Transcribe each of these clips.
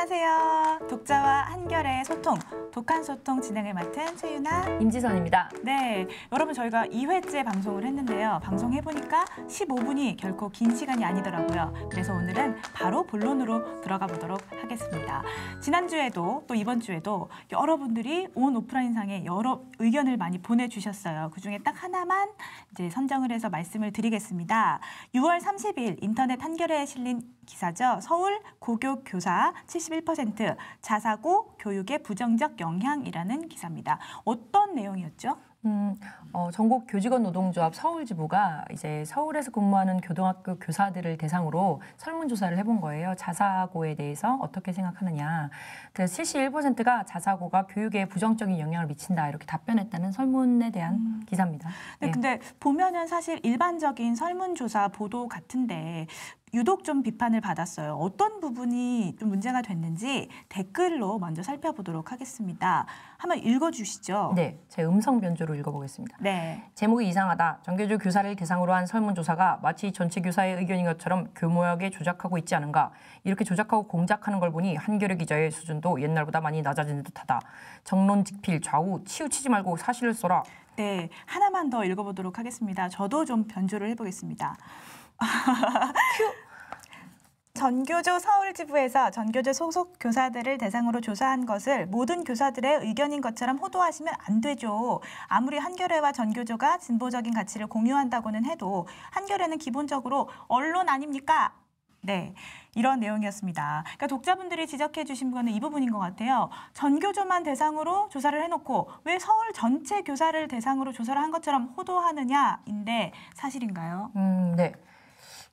안녕하세요. 독자와 한결의 소통, 독한 소통 진행을 맡은 최유나, 임지선입니다. 네, 여러분 저희가 2회째 방송을 했는데요. 방송해보니까 15분이 결코 긴 시간이 아니더라고요. 그래서 오늘은 바로 본론으로 들어가 보도록 하겠습니다. 지난주에도 또 이번 주에도 여러분들이 온 오프라인상에 여러 의견을 많이 보내주셨어요. 그중에 딱 하나만 이제 선정을 해서 말씀을 드리겠습니다. 6월 30일 인터넷 한겨레에 실린 기사죠. 서울 고교 교사 71% 자사고 교육의 부정적 영향이라는 기사입니다. 어떤 내용이었죠? 전국 교직원 노동조합 서울지부가 이제 서울에서 근무하는 고등학교 교사들을 대상으로 설문조사를 해본 거예요. 자사고에 대해서 어떻게 생각하느냐. 그래서 71%가 자사고가 교육에 부정적인 영향을 미친다 이렇게 답변했다는 설문에 대한 기사입니다. 네, 근데 보면은 사실 일반적인 설문조사 보도 같은데 유독 좀 비판을 받았어요. 어떤 부분이 좀 문제가 됐는지 댓글로 먼저 살펴보도록 하겠습니다. 한번 읽어주시죠. 네, 제 음성 변조로 읽어보겠습니다. 네. 제목이 이상하다. 전교조 교사를 대상으로 한 설문조사가 마치 전체 교사의 의견인 것처럼 교묘하게 조작하고 있지 않은가. 이렇게 조작하고 공작하는 걸 보니 한겨레 기자의 수준도 옛날보다 많이 낮아진 듯하다. 정론직필 좌우 치우치지 말고 사실을 써라. 네, 하나만 더 읽어보도록 하겠습니다. 저도 좀 변조를 해보겠습니다. 전교조 서울지부에서 전교조 소속 교사들을 대상으로 조사한 것을 모든 교사들의 의견인 것처럼 호도하시면 안 되죠. 아무리 한겨레와 전교조가 진보적인 가치를 공유한다고는 해도 한겨레는 기본적으로 언론 아닙니까? 네, 이런 내용이었습니다. 그러니까 독자분들이 지적해 주신 거는 이 부분인 것 같아요. 전교조만 대상으로 조사를 해놓고 왜 서울 전체 교사를 대상으로 조사를 한 것처럼 호도하느냐인데 사실인가요? 네.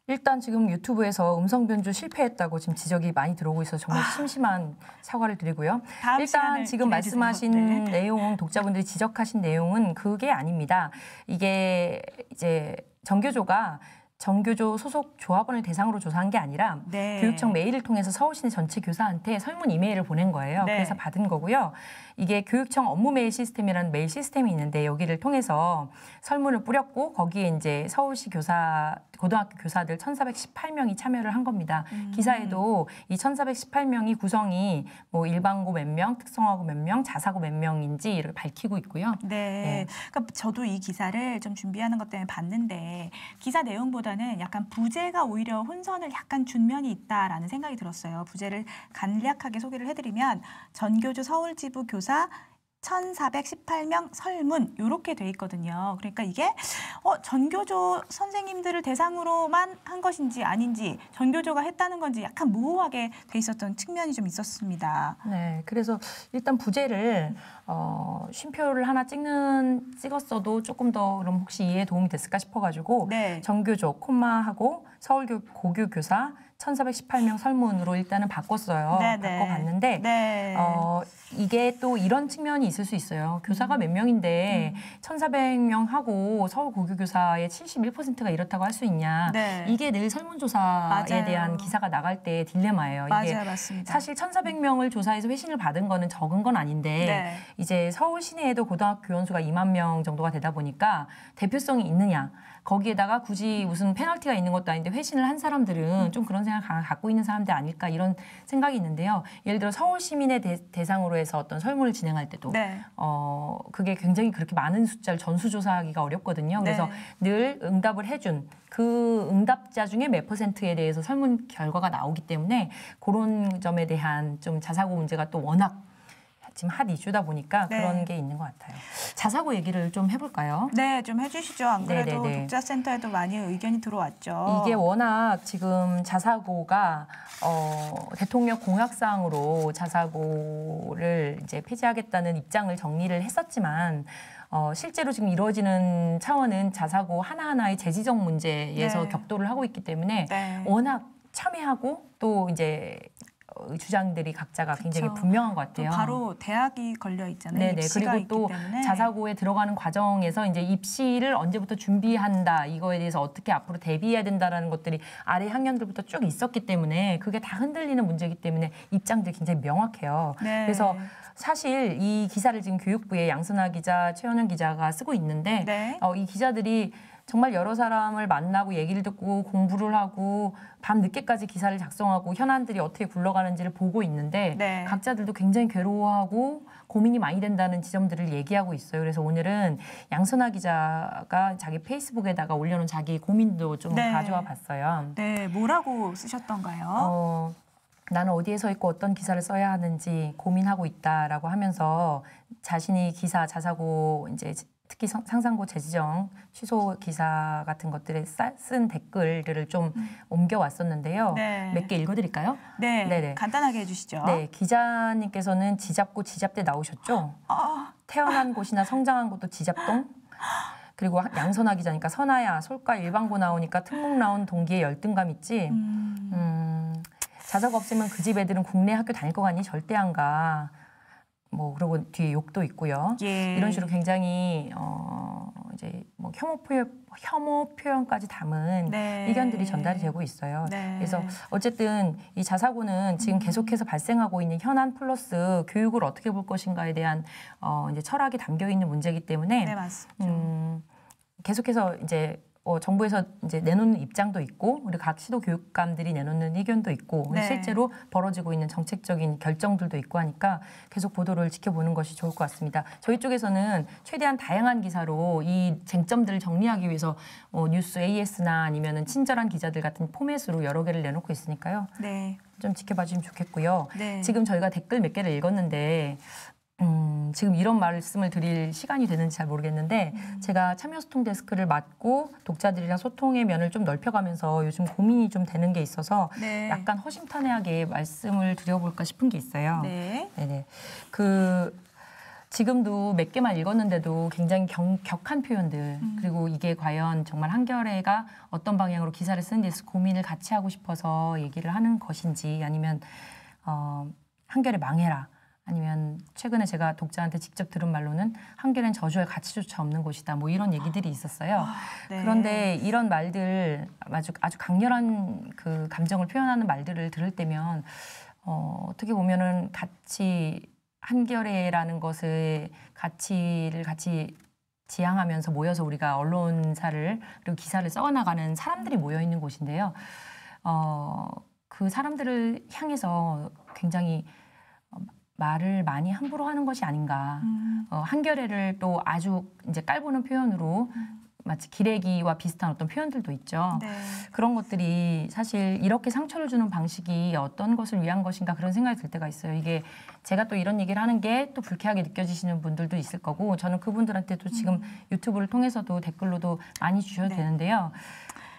일단 지금 유튜브에서 음성 변조 실패했다고 지금 지적이 많이 들어오고 있어서 정말 심심한 사과를 드리고요. 일단 지금 말씀하신 내용, 독자분들이 지적하신 내용은 그게 아닙니다. 이게 이제 전교조가 전교조 소속 조합원을 대상으로 조사한 게 아니라 교육청 메일을 통해서 서울시내 전체 교사한테 설문 이메일을 보낸 거예요. 그래서 받은 거고요. 이게 교육청 업무 메일 시스템이라는 메일 시스템이 있는데 여기를 통해서 설문을 뿌렸고 거기에 이제 서울시 교사 고등학교 교사들 1,418명이 참여를 한 겁니다. 기사에도 이 1,418명이 구성이 뭐 일반고 몇 명, 특성화고 몇 명, 자사고 몇 명인지 이렇게 밝히고 있고요. 네, 그러니까 저도 이 기사를 좀 준비하는 것 때문에 봤는데 기사 내용보다는 약간 부제가 오히려 혼선을 약간 준 면이 있다라는 생각이 들었어요. 부제를 간략하게 소개를 해드리면 전교조 서울지부 교사 1,418명 설문 이렇게 돼 있거든요. 그러니까 이게 전교조 선생님들을 대상으로만 한 것인지 아닌지 전교조가 했다는 건지 약간 모호하게 돼 있었던 측면이 좀 있었습니다. 네, 그래서 일단 부제를 쉼표를 하나 찍었어도 조금 더 그럼 혹시 이해에 도움이 됐을까 싶어가지고 전교조 콤마하고 서울교 고교교사 1,418명 설문으로 일단은 바꿨어요. 바꿔봤는데 이게 또 이런 측면이 있을 수 있어요. 교사가 몇 명인데 1,400명 하고 서울 고교교사의 71%가 이렇다고 할 수 있냐. 이게 늘 설문조사에 대한 기사가 나갈 때 딜레마예요. 이게 맞습니다. 사실 1,400명을 조사해서 회신을 받은 거는 적은 건 아닌데 이제 서울 시내에도 고등학교 교원수가 2만 명 정도가 되다 보니까 대표성이 있느냐. 거기에다가 굳이 무슨 페널티가 있는 것도 아닌데 회신을 한 사람들은 좀 그런 생각을 갖고 있는 사람들 아닐까 이런 생각이 있는데요. 예를 들어 서울 시민의 대상으로 해서 어떤 설문을 진행할 때도 그게 굉장히 그렇게 많은 숫자를 전수조사하기가 어렵거든요. 그래서 늘 응답을 해준 그 응답자 중에 몇 %에 대해서 설문 결과가 나오기 때문에 그런 점에 대한 좀 자사고 문제가 또 워낙 지금 핫 이슈다 보니까 그런 게 있는 것 같아요. 자사고 얘기를 좀 해볼까요? 네, 좀 해주시죠. 안 그래도 독자센터에도 많이 의견이 들어왔죠. 이게 워낙 지금 자사고가 대통령 공약사항으로 자사고를 이제 폐지하겠다는 입장을 정리를 했었지만 실제로 지금 이루어지는 차원은 자사고 하나하나의 재지적 문제에서 격돌을 하고 있기 때문에 워낙 첨예하고 또 이제 주장들이 각자가 굉장히 분명한 것 같아요. 바로 대학이 걸려 있잖아요. 그리고 또 자사고에 들어가는 과정에서 이제 입시를 언제부터 준비한다, 이거에 대해서 어떻게 앞으로 대비해야 된다라는 것들이 아래 학년들부터 쭉 있었기 때문에 그게 다 흔들리는 문제이기 때문에 입장들이 굉장히 명확해요. 그래서 사실 이 기사를 지금 교육부의 양선아 기자, 최현영 기자가 쓰고 있는데 이 기자들이 정말 여러 사람을 만나고 얘기를 듣고 공부를 하고 밤 늦게까지 기사를 작성하고 현안들이 어떻게 굴러가는지를 보고 있는데 네. 각자들도 굉장히 괴로워하고 고민이 많이 된다는 지점들을 얘기하고 있어요. 그래서 오늘은 양선아 기자가 자기 페이스북에다가 올려놓은 자기 고민도 좀 네. 가져와 봤어요. 네, 뭐라고 쓰셨던가요? 나는 어디에 서 있고 어떤 기사를 써야 하는지 고민하고 있다라고 하면서 자신이 기사 자사고 이제 특히 상상고 재지정 취소 기사 같은 것들에 쓴 댓글들을 좀 옮겨왔었는데요. 네. 몇 개 읽어드릴까요? 네, 네네. 간단하게 해주시죠. 네, 기자님께서는 지잡고 지잡대 나오셨죠? 태어난 곳이나 성장한 곳도 지잡동? 그리고 양선아 기자니까 선아야 솔과 일반고 나오니까 특목 나온 동기에 열등감 있지? 자사고 없으면 그 집 애들은 국내 학교 다닐 거 같니? 절대 안 가. 뭐 그리고 뒤에 욕도 있고요. 예. 이런 식으로 굉장히 이제 뭐 혐오 표현까지 담은 네. 의견들이 전달이 되고 있어요. 네. 그래서 어쨌든 이 자사고는 지금 계속해서 발생하고 있는 현안 플러스 교육을 어떻게 볼 것인가에 대한 이제 철학이 담겨 있는 문제이기 때문에 네, 맞습니다. 계속해서 이제 정부에서 이제 내놓는 입장도 있고 우리 각 시도 교육감들이 내놓는 의견도 있고 네. 실제로 벌어지고 있는 정책적인 결정들도 있고 하니까 계속 보도를 지켜보는 것이 좋을 것 같습니다. 저희 쪽에서는 최대한 다양한 기사로 이 쟁점들을 정리하기 위해서 뉴스 AS나 아니면은 친절한 기자들 같은 포맷으로 여러 개를 내놓고 있으니까요. 네. 좀 지켜봐 주시면 좋겠고요. 네. 지금 저희가 댓글 몇 개를 읽었는데 지금 이런 말씀을 드릴 시간이 되는지 잘 모르겠는데 제가 참여소통 데스크를 맡고 독자들이랑 소통의 면을 좀 넓혀가면서 요즘 고민이 좀 되는 게 있어서 네. 약간 허심탄회하게 말씀을 드려볼까 싶은 게 있어요. 네. 네네. 지금도 몇 개만 읽었는데도 굉장히 격한 표현들 그리고 이게 과연 정말 한겨레가 어떤 방향으로 기사를 쓰는지 대해서 고민을 같이 하고 싶어서 얘기를 하는 것인지 아니면 한겨레 망해라. 아니면 최근에 제가 독자한테 직접 들은 말로는 한겨레는 저주할 가치조차 없는 곳이다. 뭐 이런 얘기들이 있었어요. 네. 그런데 이런 말들 아주 강렬한 그 감정을 표현하는 말들을 들을 때면 어떻게 보면은 같이 한겨레라는 것의 가치를 같이 지향하면서 모여서 우리가 언론사를 그리고 기사를 써나가는 사람들이 모여 있는 곳인데요. 그 사람들을 향해서 굉장히 말을 많이 함부로 하는 것이 아닌가. 한겨레를 또 아주 이제 깔보는 표현으로 마치 기레기와 비슷한 어떤 표현들도 있죠. 네. 그런 것들이 사실 이렇게 상처를 주는 방식이 어떤 것을 위한 것인가 그런 생각이 들 때가 있어요. 이게 제가 또 이런 얘기를 하는 게 또 불쾌하게 느껴지시는 분들도 있을 거고 저는 그분들한테도 지금 유튜브를 통해서도 댓글로도 많이 주셔도 네. 되는데요.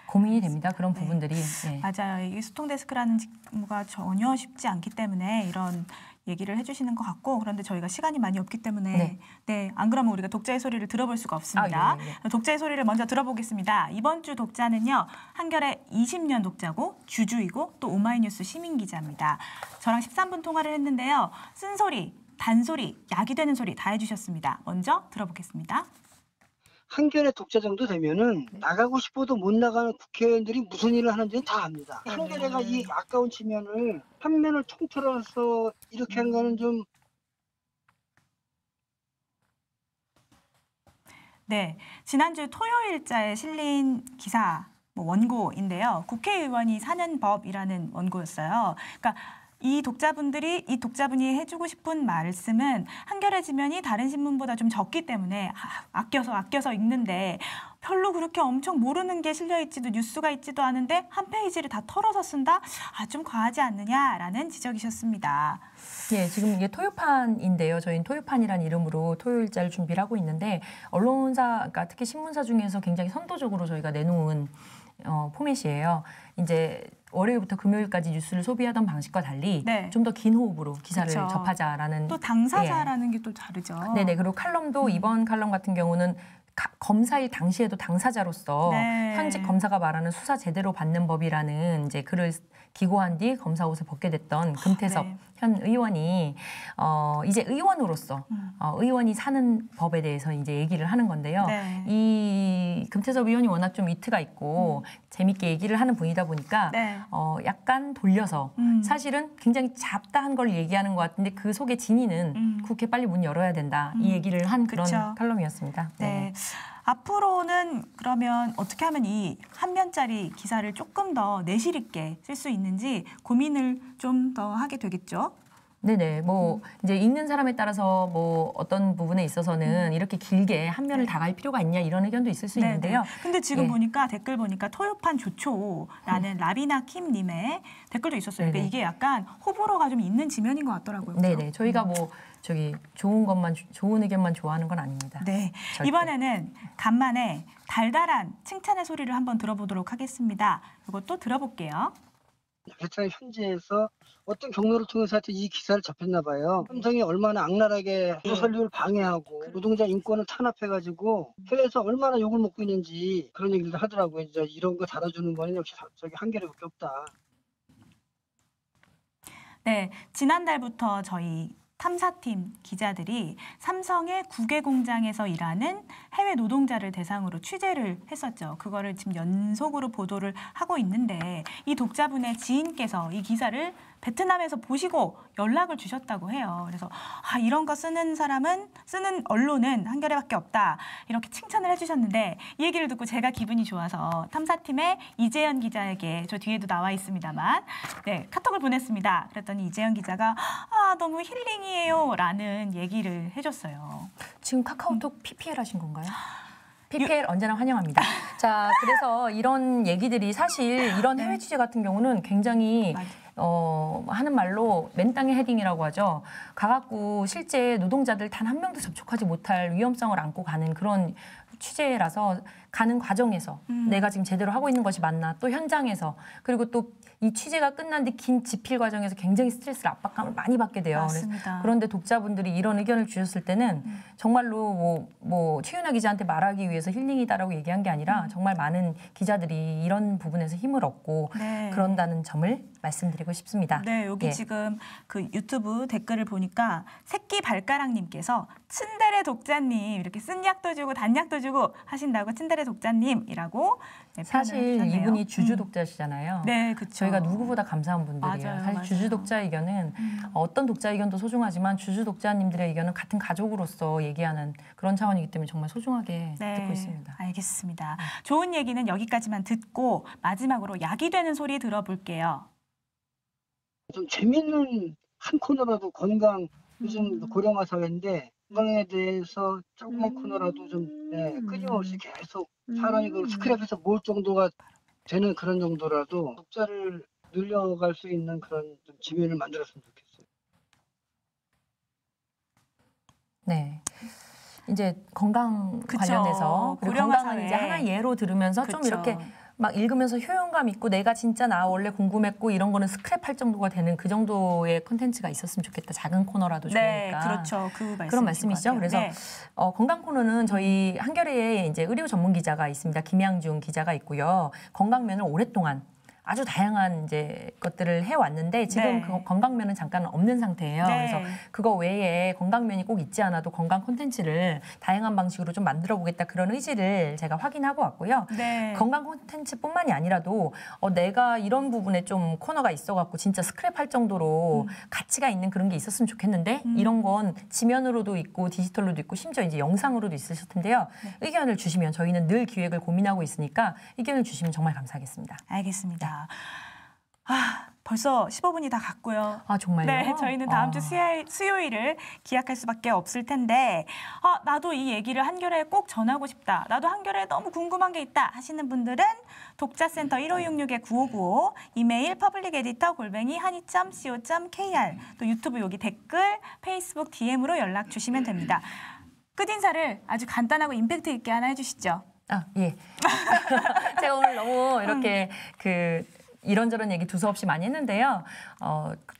고민이 됩니다. 그런 부분들이. 네. 맞아요. 이게 소통 데스크라는 직무가 전혀 쉽지 않기 때문에 이런 얘기를 해주시는 것 같고 그런데 저희가 시간이 많이 없기 때문에 네, 안 그러면 우리가 독자의 소리를 들어볼 수가 없습니다. 예. 독자의 소리를 먼저 들어보겠습니다. 이번 주 독자는요. 한겨레 20년 독자고 주주이고 또 오마이뉴스 시민기자입니다. 저랑 13분 통화를 했는데요. 쓴소리, 단소리, 약이 되는 소리 다 해주셨습니다. 먼저 들어보겠습니다. 한겨레 독자 정도 되면은 나가고 싶어도 못 나가는 국회의원들이 무슨 일을 하는지는 다 압니다. 한겨레가 이 아까운 지면을 한 면을 통틀어서 이렇게 한 거는 좀 네, 지난주 토요일자에 실린 기사 원고인데요. 국회의원이 사는 법이라는 원고였어요. 그러니까 이 독자분이 해주고 싶은 말씀은 한겨레 지면이 다른 신문보다 좀 적기 때문에 아껴서 읽는데 별로 그렇게 엄청 모르는 게 실려있지도 뉴스가 있지도 않은데 한 페이지를 다 털어서 쓴다? 좀 과하지 않느냐라는 지적이셨습니다. 예, 지금 이게 토요판인데요. 저희는 토요판이라는 이름으로 토요일자를 준비를 하고 있는데 언론사, 그러니까 특히 신문사 중에서 굉장히 선도적으로 저희가 내놓은 포맷이에요. 이제 월요일부터 금요일까지 뉴스를 소비하던 방식과 달리 좀 더 긴 호흡으로 기사를 그쵸. 접하자라는 또 당사자라는 게 또 다르죠. 네네. 그리고 칼럼도 이번 칼럼 같은 경우는 검사일 당시에도 당사자로서 현직 검사가 말하는 수사 제대로 받는 법이라는 이제 글을 기고한 뒤 검사 옷을 벗게 됐던 금태섭 현 의원이 이제 의원으로서 의원이 사는 법에 대해서 이제 얘기를 하는 건데요. 이 이 금태섭 의원이 워낙 좀 위트가 있고 재밌게 얘기를 하는 분이다 보니까 네. 약간 돌려서 사실은 굉장히 잡다한 걸 얘기하는 것 같은데 그 속에 진위는 국회 빨리 문 열어야 된다. 이 얘기를 한 그런 그쵸. 칼럼이었습니다. 네. 앞으로는 그러면 어떻게 하면 이 한 면짜리 기사를 조금 더 내실 있게 쓸 수 있는지 고민을 좀 더 하게 되겠죠. 네네. 뭐 이제 읽는 사람에 따라서 뭐 어떤 부분에 있어서는 이렇게 길게 한 면을 다 갈 필요가 있냐 이런 의견도 있을 수 네네. 있는데요. 근데 지금 예. 보니까 댓글 보니까 토요판 좋죠라는 라비나 킴님의 댓글도 있었어요. 그러니까 네네. 이게 약간 호불호가 좀 있는 지면인 것 같더라고요. 그죠? 네네. 저희가 뭐 저기 좋은 의견만 좋아하는 건 아닙니다. 네. 절대. 이번에는 간만에 달달한 칭찬의 소리를 한번 들어보도록 하겠습니다. 이것도 들어볼게요. 베트남 현지에서 어떤 경로를 통해서 하여튼 이 기사를 접했나 봐요. 삼성이 얼마나 악랄하게 수설료를 방해하고 노동자 인권을 탄압해가지고 해외에서 얼마나 욕을 먹고 있는지 그런 얘기를 하더라고요. 이제 이런 거 달아주는 거는 역시 저기 한겨레밖에 없다. 네, 지난달부터 저희 탐사팀 기자들이 삼성의 국외 공장에서 일하는 해외 노동자를 대상으로 취재를 했었죠. 그거를 지금 연속으로 보도를 하고 있는데 이 독자분의 지인께서 이 기사를 베트남에서 보시고 연락을 주셨다고 해요. 그래서 이런 거 쓰는 언론은 한겨레밖에 없다. 이렇게 칭찬을 해주셨는데 이 얘기를 듣고 제가 기분이 좋아서 탐사팀의 이재현 기자에게 저 뒤에도 나와 있습니다만 네, 카톡을 보냈습니다. 그랬더니 이재현 기자가 너무 힐링이에요 라는 얘기를 해줬어요. 지금 카카오톡 PPL 하신 건가요? PPL 언제나 환영합니다. 자, 그래서 이런 얘기들이 사실 이런 해외 취재 같은 경우는 굉장히 하는 말로 맨땅에 헤딩이라고 하죠. 가갖고 실제 노동자들 단 한 명도 접촉하지 못할 위험성을 안고 가는 그런 취재라서 가는 과정에서 내가 지금 제대로 하고 있는 것이 맞나 또 현장에서 그리고 또 이 취재가 끝난 뒤 긴 집필 과정에서 굉장히 스트레스를 압박감을 많이 받게 돼요. 맞습니다. 그런데 독자분들이 이런 의견을 주셨을 때는 정말로 뭐 최윤아 기자한테 말하기 위해서 힐링이다라고 얘기한 게 아니라 정말 많은 기자들이 이런 부분에서 힘을 얻고 그런다는 점을 말씀드리고 싶습니다. 네, 여기 지금 그 유튜브 댓글을 보니까 새끼 발가락님께서 츤데레 독자님 이렇게 쓴약도 주고 단약도 주고 하신다고 츤데레 독자님이라고 사실 이분이 주주 독자시잖아요. 네, 그렇죠. 저희가 누구보다 감사한 분들이에요. 맞아요, 사실 주주 독자 의견은 어떤 독자 의견도 소중하지만 주주 독자님들의 의견은 같은 가족으로서 얘기하는 그런 차원이기 때문에 정말 소중하게 듣고 있습니다. 알겠습니다. 좋은 얘기는 여기까지만 듣고 마지막으로 약이 되는 소리 들어볼게요. 좀 재밌는 한 코너라도 건강 요즘 고령화 사회인데 건강에 대해서 조그만 코너라도 좀 끊임없이 계속 사람이 그 스크랩에서 모을 정도가 되는 그런 정도라도 독자를 늘려갈 수 있는 그런 좀 지면을 만들었으면 좋겠어요. 네. 이제 건강 관련해서 그리고 건강은 이제 하나 예로 들으면서 좀 이렇게 막 읽으면서 효용감 있고 내가 진짜 나 원래 궁금했고 이런 거는 스크랩할 정도가 되는 그 정도의 콘텐츠가 있었으면 좋겠다. 작은 코너라도 좋으니까. 네, 그렇죠. 그런 말씀이시죠. 그래서 건강 코너는 저희 한겨레에 이제 의료 전문 기자가 있습니다. 김양중 기자가 있고요. 건강면을 오랫동안 아주 다양한 이제 것들을 해왔는데 지금 그 건강면은 잠깐 없는 상태예요. 그래서 그거 외에 건강면이 꼭 있지 않아도 건강 콘텐츠를 다양한 방식으로 좀 만들어 보겠다 그런 의지를 제가 확인하고 왔고요. 건강 콘텐츠뿐만이 아니라도 내가 이런 부분에 좀 코너가 있어갖고 진짜 스크랩할 정도로 가치가 있는 그런 게 있었으면 좋겠는데 이런 건 지면으로도 있고 디지털로도 있고 심지어 이제 영상으로도 있으실 텐데요. 의견을 주시면 저희는 늘 기획을 고민하고 있으니까 의견을 주시면 정말 감사하겠습니다. 알겠습니다. 벌써 15분이 다 갔고요. 정말요? 네, 저희는 다음 주 수요일을 기약할 수밖에 없을 텐데 나도 이 얘기를 한겨레에 꼭 전하고 싶다. 나도 한겨레에 너무 궁금한 게 있다 하시는 분들은 독자센터 1566-9595 이메일 publiceditor@한이.co.kr 또 유튜브 여기 댓글, 페이스북 DM으로 연락 주시면 됩니다. 끝인사를 아주 간단하고 임팩트 있게 하나 해주시죠. 예. 제가 오늘 너무 이렇게 이런저런 얘기 두서없이 많이 했는데요.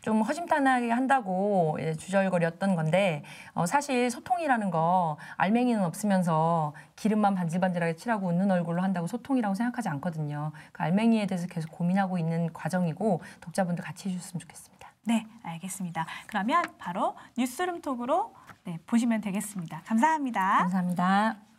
좀 허심탄회하게 한다고 주절거리였던 건데 사실 소통이라는 거 알맹이는 없으면서 기름만 반질반질하게 칠하고 웃는 얼굴로 한다고 소통이라고 생각하지 않거든요. 그 알맹이에 대해서 계속 고민하고 있는 과정이고 독자분들 같이 해주셨으면 좋겠습니다. 네, 알겠습니다. 그러면 바로 뉴스룸톡으로 보시면 되겠습니다. 감사합니다. 감사합니다.